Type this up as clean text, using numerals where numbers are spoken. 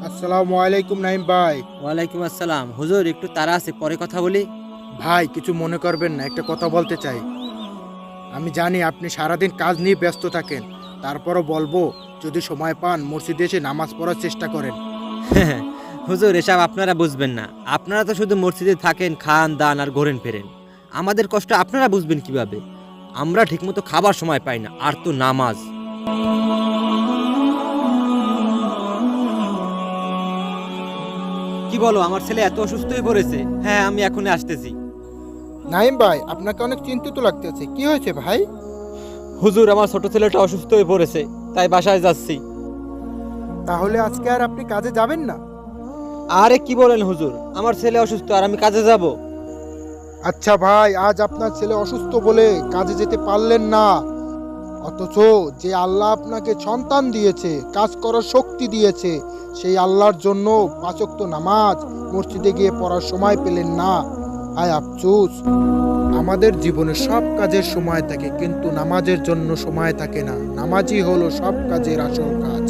আসসালামু আলাইকুম নাইম ভাই। ওয়ালাইকুম আসসালাম। হুজুর একটু তাড়া আছে, পরে কথা বলি। ভাই কিছু মনে করবেন না, একটা কথা বলতে চাই। আমি জানি আপনি সারাদিন কাজ নিয়ে ব্যস্ত থাকেন, তারপরও বলবো, যদি সময় পান মসজিদে এসে নামাজ পড়ার চেষ্টা করেন। হুজুর এসব আপনারা বুঝবেন না। আপনারা তো শুধু মসজিদে থাকেন, খান দান আর ঘোরেন ফেরেন। আমাদের কষ্ট আপনারা বুঝবেন কিভাবে? আমরা ঠিকমতো খাবার সময় পাই না, আর তো নামাজ। কি বলো, আমার ছেলে এত অসুস্থ হয়ে পড়েছে? হ্যাঁ, আমি এখনই আসতেছি। নাইম ভাই, আপনাকে অনেক চিন্তিত লাগতেছে, কি হয়েছে ভাই? হুজুর, আমার ছোট ছেলেটা অসুস্থ হয়ে পড়েছে, তাই বাসায় যাচ্ছি। তাহলে আজকে আর আপনি কাজে যাবেন না? আরে কি বলেন হুজুর, আমার ছেলে অসুস্থ আর আমি কাজে যাব? আচ্ছা ভাই, আজ আপনার ছেলে অসুস্থ বলে কাজে যেতে পারলেন না, অথচ যে আল্লাহ আপনাকে সন্তান দিয়েছে, কাজ করার শক্তি দিয়েছে, সেই আল্লাহর জন্য পাঁচ ওয়াক্ত নামাজ মসজিদে গিয়ে পড়ার সময় পেলেন না। হায় আফসোস। আমাদের জীবনে সব কাজের সময় থাকে, কিন্তু নামাজের জন্য সময় থাকে না। নামাজই হলো সব কাজের আসল কাজ।